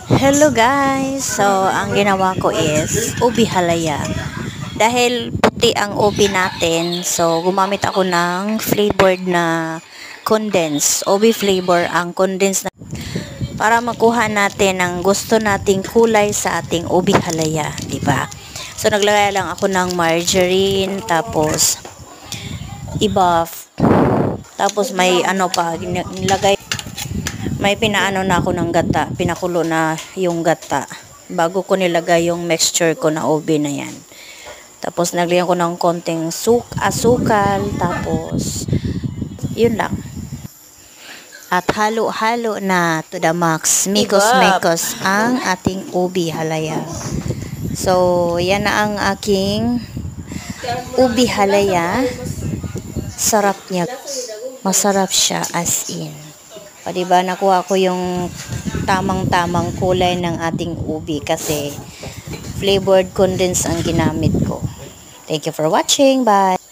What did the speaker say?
Hello guys! So, ang ginawa ko is ubi halaya. Dahil puti ang ubi natin, so gumamit ako ng flavored na condensed. Ubi flavor ang condensed na para makuha natin ang gusto nating kulay sa ating ubi halaya, di ba? So, naglagay lang ako ng margarine, tapos i-buff. Tapos may ano pa, nilagay. May pinaano na ako ng gata, pinakulo na yung gata bago ko nilagay yung mixture ko na ube na yan. Tapos naglagyan ko ng konting asukal, tapos yun lang. At halo-halo na to the max, mikos-mikos ang ating ubi halaya. So, yan na ang aking ubi halaya. Sarap niya. Masarap siya as in. O diba, nakuha ko yung tamang-tamang kulay ng ating ubi kasi flavored condensed ang ginamit ko. Thank you for watching. Bye!